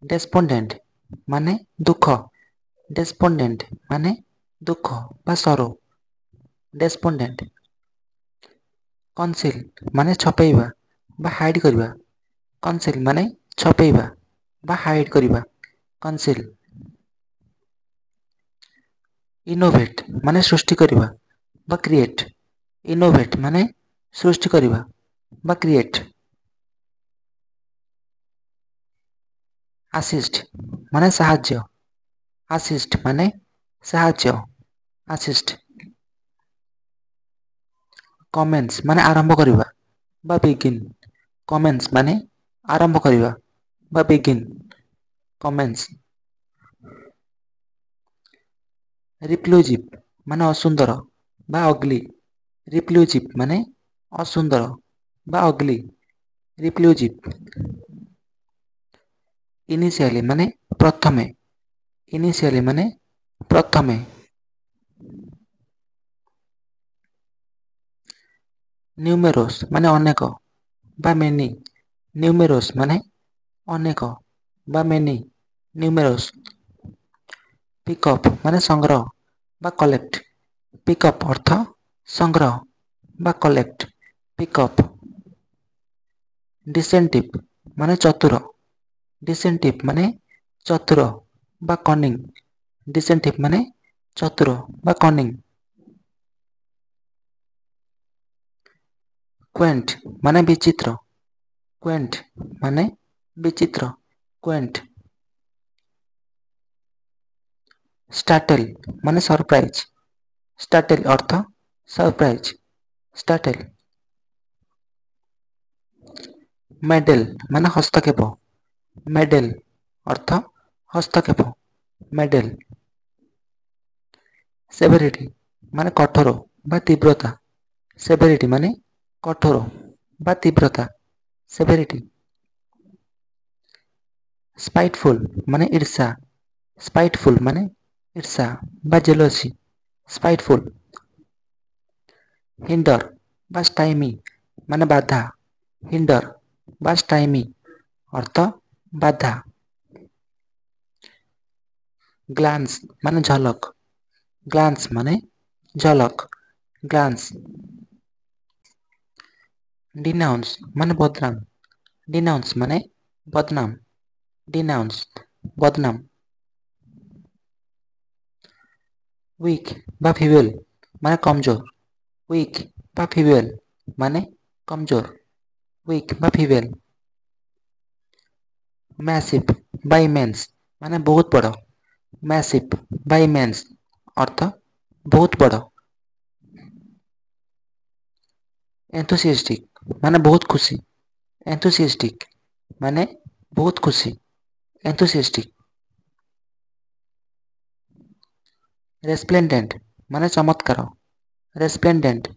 ଡେସ୍ପଣ୍ଡେଣ୍ଟ ମାନେ ଦୁଃଖ। ଡେସ୍ପଣ୍ଡେଣ୍ଟ ମାନେ ଦୁଃଖ ବା ସରୋ। ଡେସ୍ପଣ୍ଡେଣ୍ଟ। କନସିଲ୍ ମାନେ ଛପେଇବା ବା ହାଇଡ୍ କରିବା। କନସିଲ୍ ମାନେ ଛପେଇବା ବା ହାଇଡ୍ କରିବା। କନସିଲ୍। ଇନୋଭେଟ୍ ମାନେ ସୃଷ୍ଟି କରିବା ବା କ୍ରିଏଟ୍। ଇନୋଭେଟ୍ ମାନେ ସୃଷ୍ଟି କରିବା ବା କ୍ରିଏଟ୍। ଆସିଷ୍ଟ ମାନେ ସାହାଯ୍ୟ। ଆସିଷ୍ଟ ମାନେ ସାହାଯ୍ୟ। ଆସିଷ୍ଟ। କମେନ୍ସ ମାନେ ଆରମ୍ଭ କରିବା ବା ବିଗିନ୍। କମେନ୍ସ ମାନେ ଆରମ୍ଭ କରିବା ବା ବିଗିନ୍। କମେନ୍ସ। ରିପ୍ଲୋଜିଭ୍ ମାନେ ଅସୁନ୍ଦର ବା ଅଗ୍ଲି। ରିପ୍ଲୋଜିଭ୍ ମାନେ ଅସୁନ୍ଦର ବା ଅଗ୍ଲି। ରିପ୍ଲୋଜିଭ୍। ଇନିସିଆଲି ମାନେ ପ୍ରଥମେ। ଇନିସିଆଲି ମାନେ ପ୍ରଥମେ। ନ୍ୟୁମେରୋସ୍ ମାନେ ଅନେକ ବା ମେନି। ନ୍ୟୁମେରୋସ୍ ମାନେ ଅନେକ ବା ମେନି। ନ୍ୟୁମେରୋସ୍। ପିକ୍ଅପ୍ ମାନେ ସଂଗ୍ରହ ବା କଲେକ୍ଟ। ପିକ୍ଅପ୍ ଅର୍ଥ ସଂଗ୍ରହ ବା କଲେକ୍ଟ। ପିକ୍ଅପ୍। ଡିସେଣ୍ଟିଭ୍ ମାନେ ଚତୁର। ଡିସେଣ୍ଟିଭ୍ ମାନେ ଚତୁର ବା କନିଙ୍ଗ୍। ଡିସେଣ୍ଟିଭ୍ ମାନେ ଚତୁର ବା କନିଙ୍ଗ୍। କ୍ୱେଣ୍ଟ ମାନେ ବିଚିତ୍ର। କ୍ୱେଣ୍ଟ ମାନେ ବିଚିତ୍ର। କ୍ୱେଣ୍ଟ। ଷ୍ଟାର୍ଟେଲ୍ ମାନେ ସରପ୍ରାଇଜ୍। ଷ୍ଟାର୍ଟେଲ୍ ଅର୍ଥ ସରପ୍ରାଇଜ୍। ଷ୍ଟାର୍ଟେଲ୍। ମେଡେଲ୍ ମାନେ ହସ୍ତକ୍ଷେପ। ମେଡେଲ୍ ଅର୍ଥ ହସ୍ତକ୍ଷେପ। ମେଡେଲ୍। ସେଭେରିଟି ମାନେ କଠୋର ବା ତୀବ୍ରତା। ସେଭେରିଟି ମାନେ କଠୋର ବା ତୀବ୍ରତା। ସେଭେରିଟି। ସ୍ପାଇଟଫୁଲ୍ ମାନେ ଈର୍ଷା। ସ୍ପାଇଟଫୁଲ୍ ମାନେ ଈର୍ଷା ବା ଜେଲସି। ସ୍ପାଇଟଫୁଲ୍। ହିଣ୍ଡର୍ ବା ଷ୍ଟାଇମି ମାନେ ବାଧା। ହିଣ୍ଡର୍ ବା ଷ୍ଟାଇମି ଅର୍ଥ ବାଧା। ଗ୍ଲାନ୍ସ ମାନେ ଝଲକ୍। ଗ୍ଲାନ୍ସ ମାନେ ଝଲକ୍। ଗ୍ଲାନ୍ସ। ଡିନାଉନ୍ସ ମାନେ ବଦନାମ। ଡିନାଉନ୍ସ ମାନେ ବଦନାମ। ଡିନାଉନ୍ସ ବଦନାମ। ୱିକ୍ ବା ଫିବେଲ୍ ମାନେ କମଜୋର। ୱିକ୍ ବା ଫିବେଲ୍ ମାନେ କମଜୋର। ୱିକ୍ ବା ଫିବେଲ୍। ମ୍ୟାସିଭ୍ ବା ଇମେନ୍ସ ମାନେ ବହୁତ ବଡ଼। ମ୍ୟାସିଭ୍ ବା ଇମେନ୍ସ ଅର୍ଥ ବହୁତ ବଡ଼। ଏନ୍ଥୁସିଏଷ୍ଟିକ୍ ମାନେ ବହୁତ ଖୁସି। ଏନ୍ଥୁସିଏଷ୍ଟିକ୍ ମାନେ ବହୁତ ଖୁସି। ଏନ୍ଥୁସିଏଷ୍ଟିକ୍। ରେସ୍ପ୍ଲେଣ୍ଡେଣ୍ଟ ମାନେ ଚମତ୍କାର। ରେସ୍ପ୍ଲେଣ୍ଡେଣ୍ଟ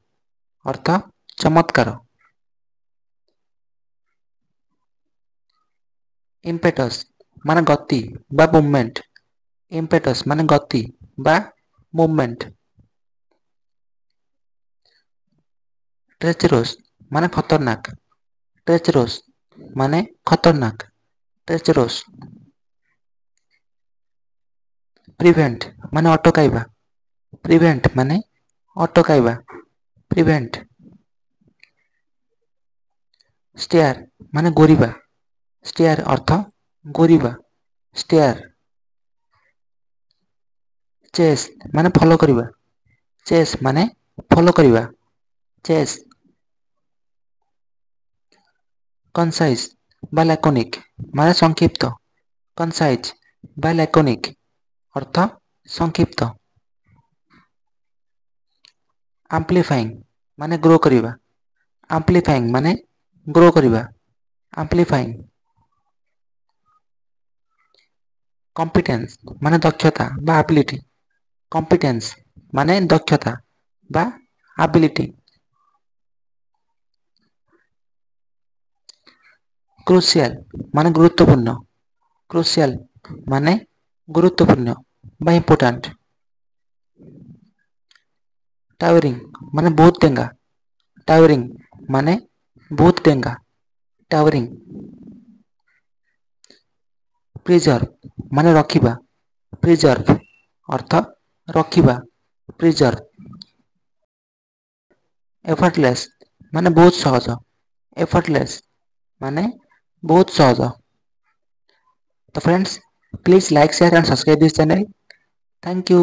ଅର୍ଥ ଚମତ୍କାର। ଇମ୍ପେଟସ୍ ମାନେ ଗତି ବା ମୁଭମେଣ୍ଟ। ଇମ୍ପେଟସ୍ ମାନେ ଗତି ବା ମୁଭମେଣ୍ଟ। ଟ୍ରେଚେରସ୍ ମାନେ ଖତରନାକ। ଟ୍ରେଚେରସ୍ ମାନେ ଖତରନାକ। ଟ୍ରେଚେରସ୍। ପ୍ରିଭେଣ୍ଟ ମାନେ ଅଟକାଇବା। ପ୍ରିଭେଣ୍ଟ ମାନେ ଅଟକାଇବା। ପ୍ରିଭେଣ୍ଟ। ଷ୍ଟେୟାର ମାନେ ଗୋରିବା। ଷ୍ଟେୟାର ଅର୍ଥ ଗୋରିବା। ଷ୍ଟେୟାର। ଚେସ୍ ମାନେ ଫଲୋ କରିବା। ଚେସ୍ ମାନେ ଫଲୋ କରିବା। ଚେସ୍। କନସାଇଜ୍ ବା ଲାକୋନିକ୍ ମାନେ ସଂକ୍ଷିପ୍ତ। କନସାଇଜ୍ ବା ଲାକୋନିକ୍ ଅର୍ଥ ସଂକ୍ଷିପ୍ତ। ଆମ୍ପ୍ଲିଫାଇଂ ମାନେ ଗ୍ରୋ କରିବା। ଆମ୍ପ୍ଲିଫାଇଂ ମାନେ ଗ୍ରୋ କରିବା। ଆମ୍ପ୍ଲିଫାଇଂ। କମ୍ପିଟେନ୍ସ ମାନେ ଦକ୍ଷତା ବା ଆବିଲିଟି। କମ୍ପିଟେନ୍ସ ମାନେ ଦକ୍ଷତା ବା ଆବିଲିଟି। କ୍ରୁସିଆଲ ମାନେ ଗୁରୁତ୍ୱପୂର୍ଣ୍ଣ। କ୍ରୁସିଆଲ ମାନେ ଗୁରୁତ୍ୱପୂର୍ଣ୍ଣ ବା ଇମ୍ପୋର୍ଟାଣ୍ଟ। ଟାୱରିଂ ମାନେ ବହୁତ ଡେଙ୍ଗା। ଟାୱରିଂ ମାନେ ବହୁତ ଡେଙ୍ଗା। ଟାୱରିଂ। ପ୍ରିଜର୍ଭ ମାନେ ରଖିବା, ପ୍ରିଜର୍ଭ ଅର୍ଥ ରଖିବା, ପ୍ରିଜର୍ଭ। ଏଫର୍ଟଲେସ୍ ମାନେ ବହୁତ ସହଜ, ଏଫର୍ଟଲେସ୍ ମାନେ ବହୁତ ସହଜ। ତ friends, please like, share and subscribe this channel. Thank you.